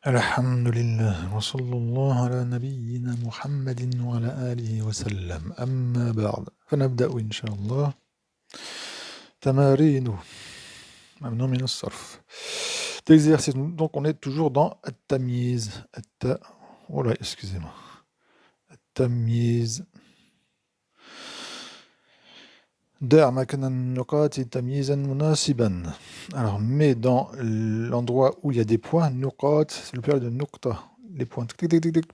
الحمد لله وصلى الله على نبينا محمد وعلى آله وسلم أما بعد فنبدأ إن شاء الله تمارين ممنوع من الصرف d'exercice. Donc on est toujours dans التمييز oh là, excusez-moi, التمييز. دع مكان النقاط تمييزا مناسبا. Alors, mais dans l'endroit où il y a des points, nuqat, c'est le pluriel de nuqta, les points. Tic, tic, tic, tic.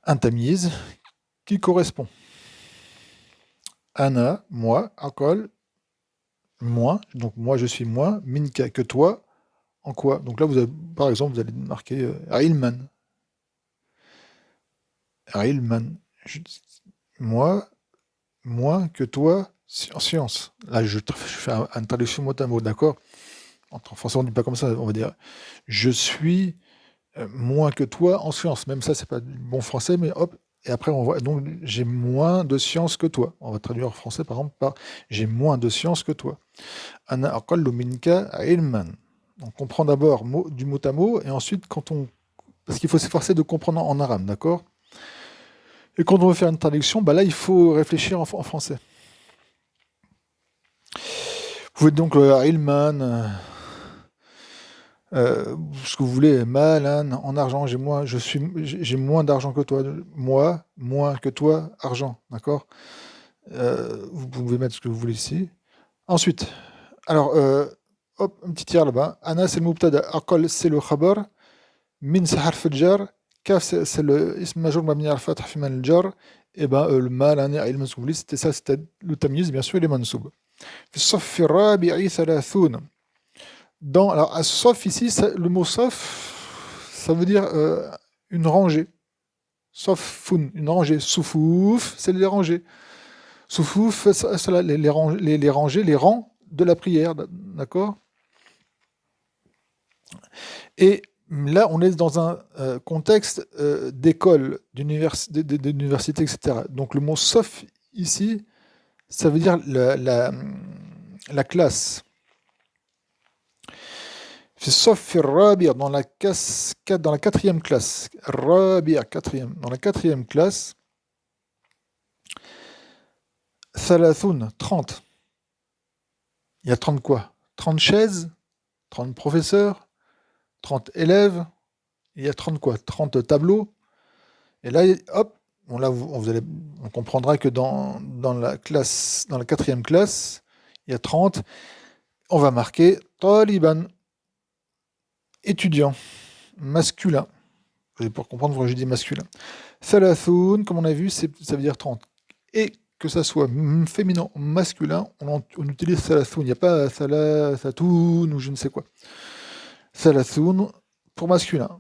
Un tamyiz qui correspond. Ana, moi, akol, moi, donc moi je suis moi, minka, que toi, en quoi? Donc là, vous avez, par exemple, vous allez marquer ilman. Ilman. Moi, moins que toi, en science. Là, je fais une traduction mot à mot, d'accord? En français, on ne dit pas comme ça, on va dire je suis moins que toi en sciences. Même ça, c'est pas du bon français, mais hop, et après, on voit, donc j'ai moins de sciences que toi. On va traduire en français, par exemple, par j'ai moins de sciences que toi. Ana aqallu minka ilman. On comprend d'abord du mot à mot, et ensuite, parce qu'il faut s'efforcer de comprendre en arabe, d'accord? Et quand on veut faire une traduction, bah là, il faut réfléchir en français. Vous pouvez donc ilman, ce que vous voulez, mal, en argent, j'ai moins d'argent que toi, moi, moins que toi, argent, d'accord? Vous pouvez mettre ce que vous voulez ici. Ensuite, alors, hop, un petit tir là-bas. Ana, c'est le mubtada, aqal, c'est le khabar, min, c'est harf al-jar, kaf, c'est le ism majrur mabni al fath fi man al-jar, et ben, le mal, ilm, ce que vous voulez, c'était le tamyiz, bien sûr, il est mansoub. Fi as-saff ar-rabi'i thalathun. Alors, sauf ici, le mot sauf, ça veut dire une rangée. Sauf une rangée. Soufouf, c'est les rangées. Soufouf, c'est les rangées, les rangs de la prière, d'accord? Et là, on est dans un contexte d'école, d'université, etc. Donc, le mot sauf ici, ça veut dire la classe. Sauf Rabi' dans la quatrième classe. Rabi' quatrième. Dans la quatrième classe, Thalathoun, 30. Il y a 30 quoi? 30 chaises, 30 professeurs, 30 élèves, il y a 30 quoi? 30 tableaux. Et là, hop, bon là, on comprendra que dans la quatrième classe, il y a 30. On va marquer Taliban, étudiant, masculin. Pour comprendre pourquoi je dis masculin. Thalathoun, comme on a vu, ça veut dire 30. Et que ça soit féminin ou masculin, on utilise thalathoun. Il n'y a pas thalathatoun ou je ne sais quoi. Thalathoun pour masculin.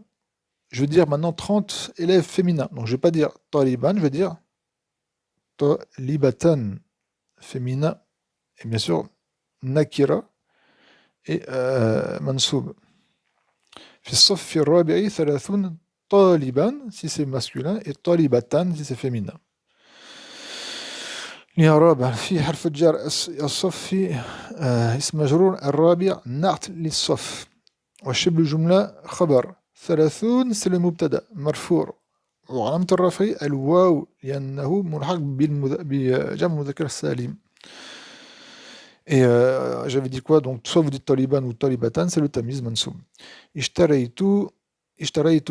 Je veux dire maintenant 30 élèves féminins. Donc je ne vais pas dire taliban, je vais dire talibatan féminin. Et bien sûr, nakira et mansoub. في الصف الرابع 30 طالبا si c'est masculin et طالبatan si c'est féminin. الرابع في حرف الجر الصف اسم مجرور الرابع نعت للصف وشبه الجملة خبر 30 c'est le مبتدأ مرفوع وعلامة الرفع الواو لأنه ملحق بجمع مذكر السالم. Et j'avais dit quoi? Donc, soit vous dites Taliban ou Talibatan, c'est le tamiz mansoub. Ishtaraytu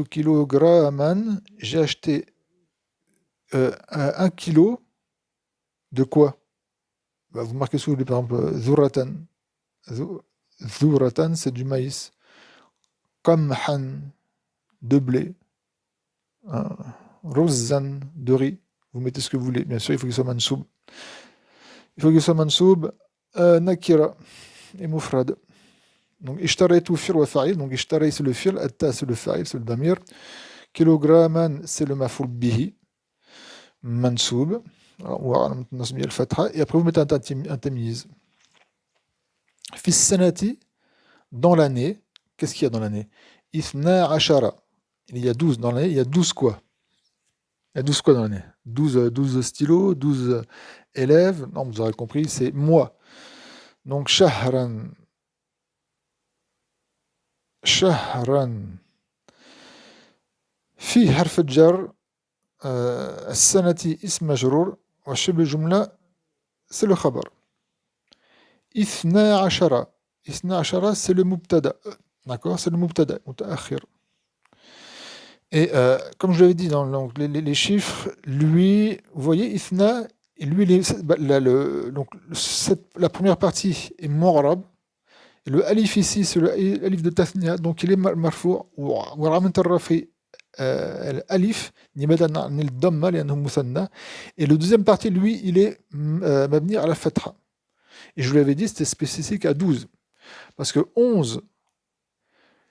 kilogramman, j'ai acheté 1 kilo de quoi? Bah, vous marquez sous, par exemple, Zuratan. Zuratan, c'est du maïs. Qamhan, de blé. Ruzzan, de riz. Vous mettez ce que vous voulez. Bien sûr, il faut qu'il soit mansoub. Nakira et mufrad. Donc, ishtaraytu fil wa fa'il. Donc, ishtaray c'est le fil, atta c'est le fa'il, c'est le damir. Kilogramman c'est le maf'ul bihi, mansoub. Et après, vous mettez un tamyiz. Fis sanati, dans l'année, qu'est-ce qu'il y a dans l'année? Ithna ashara. Il y a 12 dans l'année, il y a 12 quoi? Il y a 12 quoi dans l'année? 12 stylos, 12 élèves. Non, vous aurez compris, c'est mois. Donc, shahran. في حرف الجر السنة اسم مجرور وشبه الجملة c'est le خبر. اثنا عشر اثنا عشر c'est le مبتدأ. D'accord, c'est le مبتدأ متأخر. Et comme je l'avais dit dans les chiffres, lui, vous voyez, Ithna, et lui, la première partie est Mu'rab, et le alif ici, c'est le alif de Tathniya, donc il est marfou, ou Ramat al-Rafi, l'alif, nimadan an al-damma, li'annahu muthanna, et le deuxième partie, lui, il est mabni à la fatha. Et je vous l'avais dit, c'était spécifique à 12, parce que 11,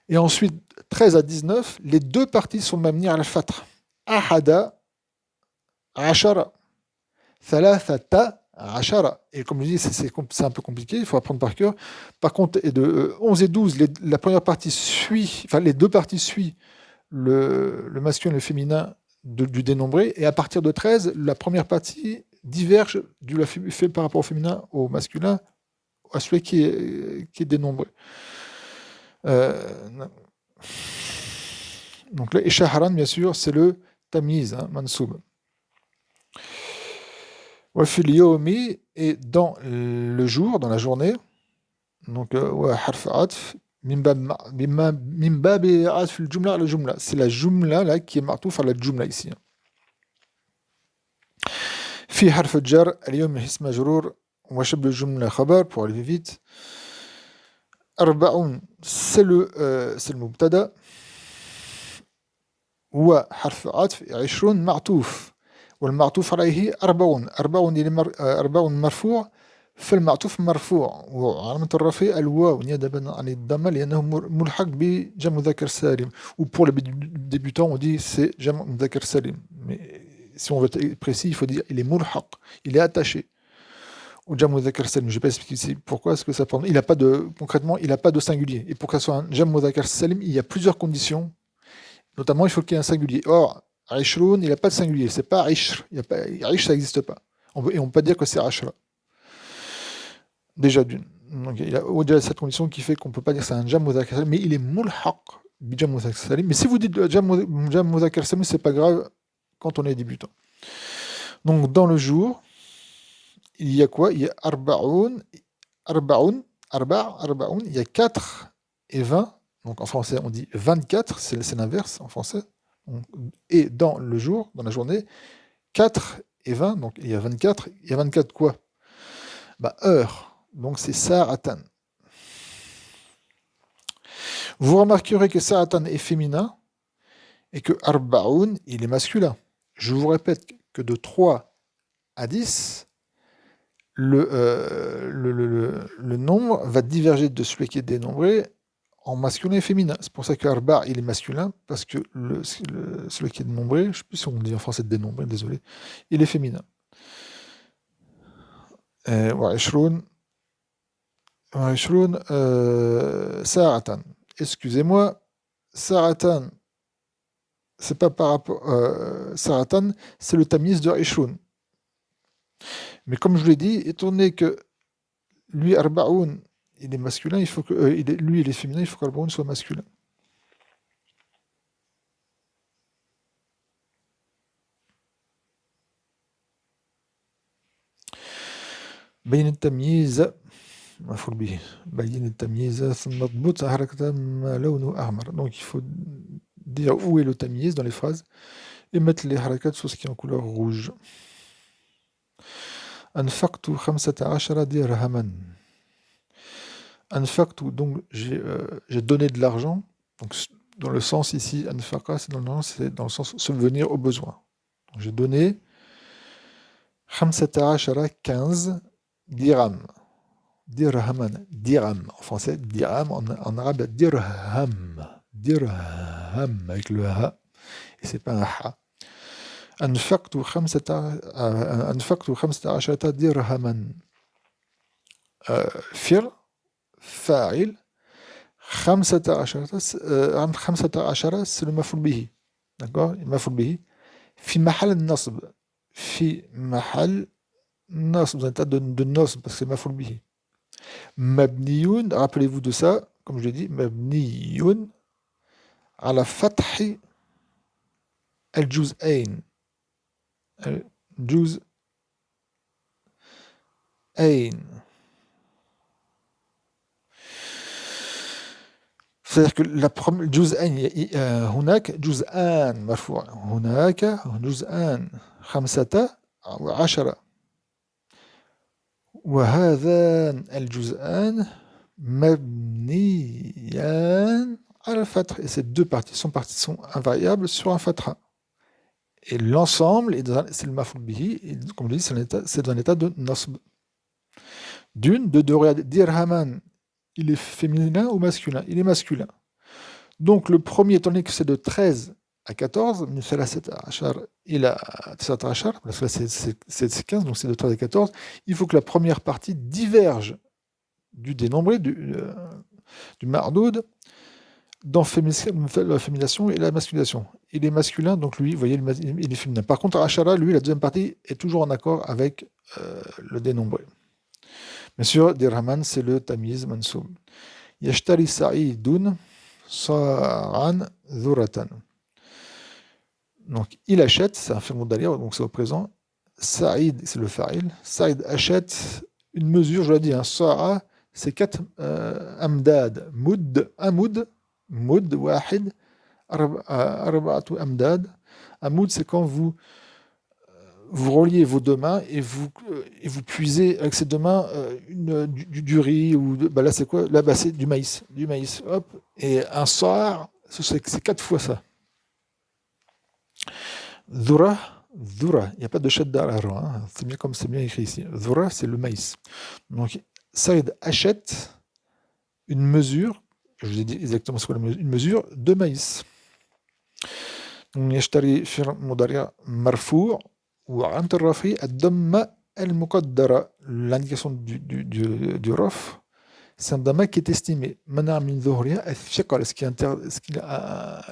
et ensuite, 13 à 19, les deux parties sont mabni à al-fath. Ahada, ashara. Thalathata, ashara. Et comme je dis, c'est un peu compliqué, il faut apprendre par cœur. Par contre, de 11 et 12, la première partie suit, enfin les deux parties suivent le masculin et le féminin du dénombré. Et à partir de 13, la première partie diverge du fait par rapport au féminin, au masculin, à celui qui est dénombré. Donc là, et Shahran, bien sûr, c'est le tamiz, mansoub. Wa fil yawmi, et dans le jour, dans la journée, donc wa harf atf, min babi atf al jumla ala jumla. C'est la jumla là qui est martouf à la jumla ici. Fi harf jar, al yawm ism majrur, wa shab al jumla khabar, pour aller vite. Arba'un, c'est le mubtada. Wa harf atf, 20 معطوف. والمعطوف عليه أربعون أربعون مرفوع فالمعطوف مرفوع وعلامة الرفع الواو نيابة عن الضمة لأنه ملحق بجمع مذكر سالم. Ou pour les débutants on dit c'est جمع مذكر سالم. Mais si on veut être précis il faut dire il est mulhaq, il est attaché au جمع مذكر سالم. Je ne vais pas expliquer ici pourquoi est-ce que ça prend. Concrètement il n'a pas de singulier. Et pour que ça soit un جمع مذكر سالم il y a plusieurs conditions. Notamment il faut qu'il y ait un singulier. Or Aishroun, il n'a pas de singulier, c'est pas Aishr. Aish, ça n'existe pas. Et on peut pas dire que c'est Ashra. Déjà d'une. Donc il y a au-delà de cette condition qui fait qu'on ne peut pas dire que c'est un Jam Mudhakar Salim, mais il est mulhaq bi Jam Mudhakar Salim. Mais si vous dites Jam Mudhakar Salim, c'est pas grave quand on est débutant. Donc dans le jour, il y a quoi? Il y a Arba'un, il y a 4 et 20. Donc en français, on dit 24, c'est l'inverse en français. Et dans le jour, dans la journée, 4 et 20, donc il y a 24. Il y a 24 quoi? Heures. Donc c'est Sa'atan. Vous remarquerez que Sa'atan est féminin et que Arba'un, il est masculin. Je vous répète que de 3 à 10, le nombre va diverger de celui qui est dénombré en masculin et féminin. C'est pour ça que Arba, il est masculin, parce que celui qui est dénombré, je ne sais plus si on dit en français dénombré, désolé, il est féminin. Wa'ishroun, Sa'atan. Excusez-moi, Sa'atan, c'est pas par rapport. Sa'atan, c'est le tamiz de Ishroun. Mais comme je l'ai dit, étant donné que lui, Arba'oun, il est masculin, il faut que lui il est féminin, il faut qu'Arba'oun soit masculin. بين التمييز مفعول به بين التمييز ثم اضبط حركة ما لونه أحمر. Donc il faut dire où est le tamyiz dans les phrases et mettre les harakat sur ce qui est en couleur rouge. أنفقت 15 درهما. Anfaqtu, donc j'ai donné de l'argent. Donc dans le sens ici, anfaqa, c'est dans le sens subvenir aux besoins. Donc, j'ai donné 15 dirham. Dirhaman, dirham. En français, dirham, en arabe, dirham. Dirham, avec le ha. Et c'est pas un ha. أنفقت 15 درهما. فعل فاعل 15 c'est le مفعول به. D'accord, المفعول به في محل النصب. في محل النصب, vous êtes de نصب parce que c'est مفعول به. مبني, rappelez-vous de ça, comme je l'ai dit, مبني على فتح الجزئين الجزئين c'est-à-dire que la première جزئين هناك جزءان مرفوع هناك جزءان 15 وهذان الجزءان مبنيان على الفتح. Et ces deux parties sont invariables sur un fatha. Et l'ensemble, c'est le maf'ul bihi, et comme je dis, c'est dans l'état de nasb. D'une, de deux, regarde, dirhaman, il est féminin ou masculin? Il est masculin. Donc le premier, étant donné que c'est de 13 à 14, il a 19, parce que là c'est 15, donc c'est de 13 à 14, il faut que la première partie diverge du dénombré, du mardoud, dans la féminisation et la masculisation. Il est masculin, donc lui, vous voyez, il est féminin. Par contre, Ashara, lui, la deuxième partie est toujours en accord avec le dénombré. Bien sûr, Dirhaman, c'est le tamiz mansoub. Yashtari Sa'idun Sa'an Dhuratan. Donc, il achète, c'est un film d'ailleurs, donc c'est au présent. Sa'id, c'est le fa'il. Sa'id achète une mesure, je l'ai dit, Sa'a, c'est 4 amdad. Moud, wahid, arba'atu amdad. Un moud, c'est quand vous reliez vos deux mains et vous puisez avec ces deux mains du riz ou là c'est quoi? Là c'est du maïs, hop. Et un sar, c'est 4 fois ça. Dhura, il n'y a pas de shadda à la ra, hein. C'est bien comme c'est bien écrit ici. Dhura, c'est le maïs. Donc Saïd achète une mesure, je vous ai dit exactement ce qu'est une mesure de maïs. Donc يشتري فعل مضارع مرفوع وعلامة الرفع الضمة المقدرة. L'indication du raf, c'est un dhamma qui est estimé. منع من ظهورها الثقل. Ce qui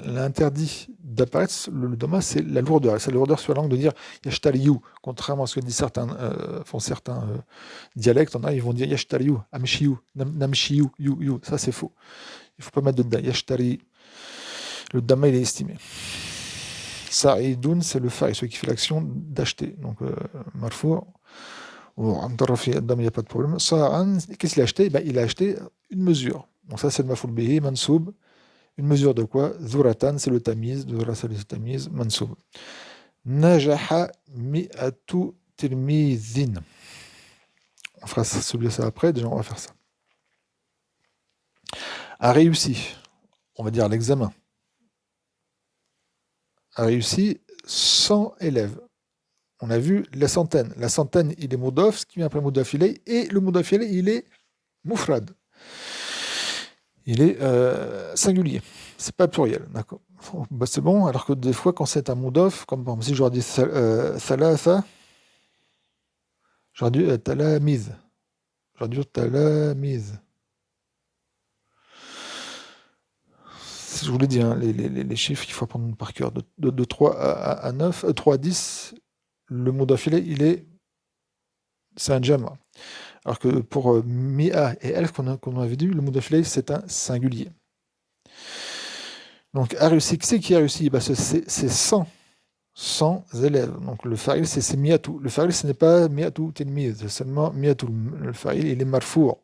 l'interdit d'apparaître, le dhamma, c'est la lourdeur. C'est la lourdeur sur la langue de dire يشتري. Contrairement à ce que disent certains dialectes, ils vont dire يشتري, amshiyu, namshiyu, you. Ça c'est faux. Il ne faut pas mettre de dhamma. يشتري. Le dhamma, il est estimé. Sa'idoun, c'est le fa'il, celui qui fait l'action d'acheter. Donc, marfou', ou amtarafi, il n'y a pas de problème. Sa'an, qu'est-ce qu'il a acheté? Il a acheté une mesure. Donc, ça, c'est le maf'ul bihi, mansoub. Une mesure de quoi? Dhuratan, c'est le tamiz. Dhura, c'est le tamiz, mansoub. Najaha mi'atu tilmidhin. On fera celui-là après, déjà, on va faire ça. A réussi, on va dire l'examen. A réussi 100 élèves. On a vu la centaine. La centaine, il est Moudaf, ce qui vient après Moudaf ilay, et le Moudaf ilay, il est Mufrad. Il est singulier. C'est pas pluriel. D'accord. C'est bon, alors que des fois, quand c'est un Moudaf, comme par exemple, si j'aurais dit Thalatha, j'aurais dit Talamiz. J'aurais dit Talamiz. Je vous l'ai dit, hein, les chiffres, il faut apprendre par cœur. De 3 à 9, 3 à 10, le mot d'affilée, c'est un jam. Alors que pour Mi'a et Elf, qu'on avait dit, le mot d'affilée, c'est un singulier. Donc, a réussi, qui c'est qui a réussi? C'est 100 élèves. Donc, le fa'il, c'est Mi'atu. Le fa'il, ce n'est pas Mi'atu Tilmiz, c'est seulement Mi'atu. Le fa'il, il est marfour.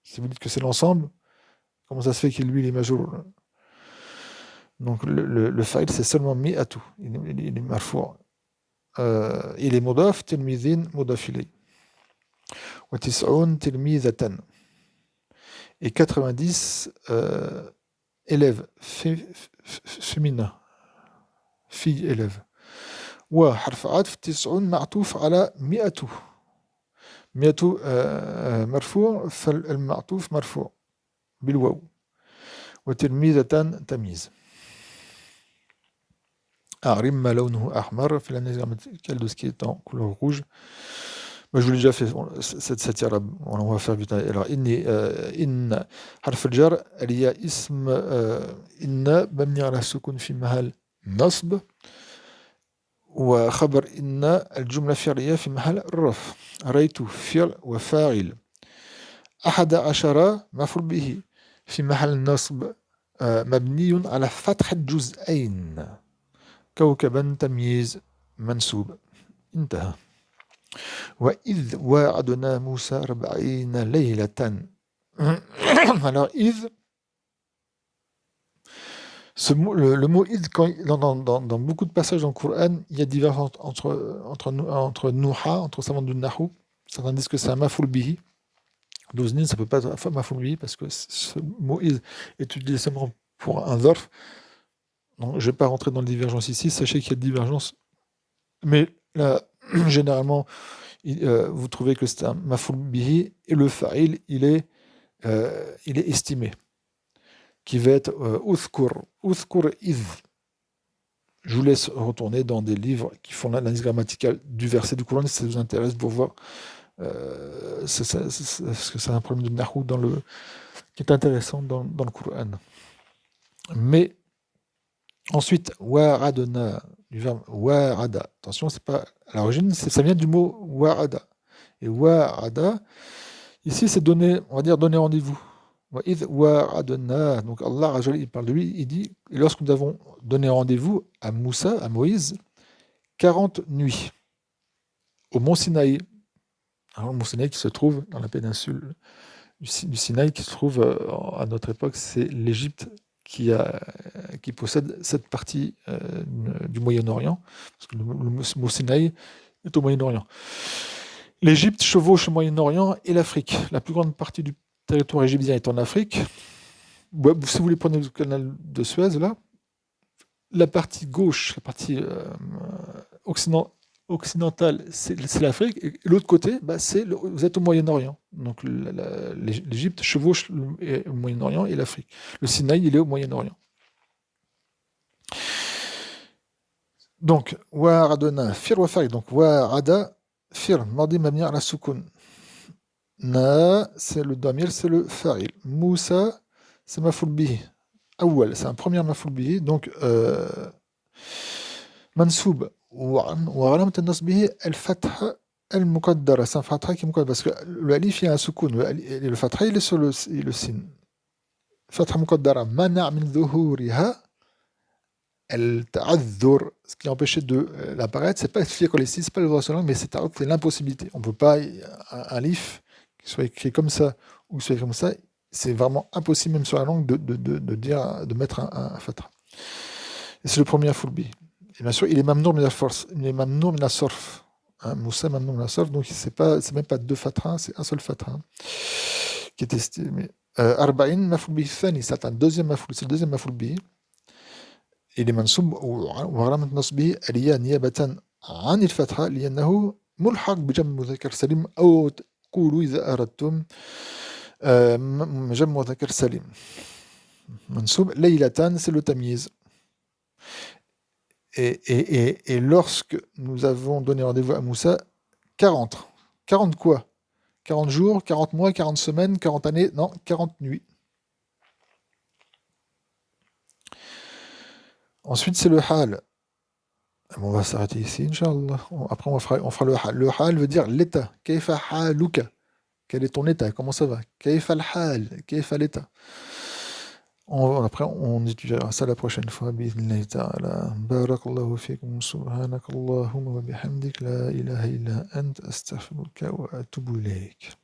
Si vous dites que c'est l'ensemble, comment ça se fait qu'il, lui, il est majour? Donc le fa'il, c'est seulement mi'atu. Il est marfour. Il est mudaf, tilmidhin, mudaf ilay. Wa tis'un tilmidhatan. Et 90 élèves féminins. Filles élèves. Wa harf atf tis'un ma'tuf ala mi'atu. Mi'atu marfour, fal ma'tuf marfour. Bil waw. Wa tilmidhatan tamiz. Rimma lawnhu ahmar, fait l'analyse grammaticale de ce qui est en couleur rouge. Moi, je vous l'ai déjà fait, cette tirade, on va faire vite. Alors, in harf al-jar, il y a ism inna, mabni ala sukun fi mahal nasb, wa khabar inna, al-jumla fi'liya fi mahal raf. Raytu fi'l wa fa'il. Ahada ashara, maf'ul bihi, fi mahal nasb, mabni ala fath al-juz'ayn. كوكبا تمييز منسوب انتهى. وإذ وعدنا موسى 40 ليلة. Alors, إذ, le mot id, dans beaucoup de passages dans le Coran, il y a divergences entre Nouha, entre savants du Nahou. Certains disent que c'est un mafoul bihi. D'Oznine, ça ne peut pas être un mafoul bihi parce que ce mot id est utilisé seulement pour un zarf. Donc, je ne vais pas rentrer dans les divergences ici. Sachez qu'il y a des divergences. Mais là, généralement, vous trouvez que c'est un mafoul bihi et le fa'il, il est estimé, qui va être Uthkur iz. Je vous laisse retourner dans des livres qui font l'analyse grammaticale du verset du Coran si ça vous intéresse pour voir. Parce que c'est un problème de nahou qui est intéressant dans le Coran. Mais ensuite, wa'adna, du verbe wa'ada. Attention, c'est pas à l'origine, ça vient du mot wa'ada. Et wa'ada, ici, c'est donner, on va dire donner rendez-vous. Donc Allah, il parle de lui, il dit, et lorsque nous avons donné rendez-vous à Moussa, à Moïse, 40 nuits, au mont Sinaï. Alors, le mont Sinaï qui se trouve dans la péninsule du Sinaï, qui se trouve à notre époque, c'est l'Égypte qui possède cette partie du Moyen-Orient, parce que le mont Sinaï est au Moyen-Orient. L'Égypte chevauche le Moyen-Orient et l'Afrique. La plus grande partie du territoire égyptien est en Afrique. Si vous voulez prendre le canal de Suez, là, la partie gauche, la partie occidentale, c'est l'Afrique, et l'autre côté, vous êtes au Moyen-Orient. Donc l'Égypte chevauche le Moyen-Orient et l'Afrique. Le Sinaï, il est au Moyen-Orient. Donc, wa'adna, fir wa farid. Donc, wa'ada, fir, mardi mabni ala soukoun. Na, c'est le damir, c'est le fa'il. Moussa, c'est mafoul bihi. Awwal, c'est un premier mafoul bihi. Donc, mansoub, وعلامة النصب الفتحة المقدرة. C'est un fatha qui est muqaddara parce que le alif, il y a un soukoun. Le fatha, il est sur le sin. Fatha muqaddara. Mana' min dhuhuriha al-ta'adhur. Ce qui empêchait de l'apparaître, c'est pas expliqué comme ici, c'est pas le droit sur langue, mais c'est l'impossibilité. On ne peut pas, un alif qui soit écrit comme ça ou soit écrit comme ça, c'est vraiment impossible, même sur la langue, de mettre un fatha. Et c'est le premier fulbi. Et bien sûr, il est mamnour min al-sarf. Moussa mamnour min al-sarf, donc c'est même pas deux fatras, c'est un seul fatra qui est estimé. Arba'in mafoul bihi thani, c'est le deuxième mafoul bihi. Il est mansoub وعلامة نصبه الياء نيابة عن الفتحة لأنه ملحق بجمع مذكر سليم أو تقولوا إذا أردتم جمع مذكر سليم. منصوب ليلة, c'est le tamyiz. Et lorsque nous avons donné rendez-vous à Moussa, 40. 40 quoi? 40 jours, 40 mois, 40 semaines, 40 années? Non, 40 nuits. Ensuite, c'est le hal. On va s'arrêter ici, Inch'Allah. Après, on fera le hal. Le hal veut dire l'état. Kayfa haluka. Quel est ton état? Comment ça va? Kayfa al-hal. Kayfa l'état. Après, on étudiera ça la prochaine fois. Bi'idhnillahi ta'ala. Barakallahu fikum. Subhanakallahumma wa bihamdik. La ilaha illa ant. Astaghfiruka wa atubu ilayk.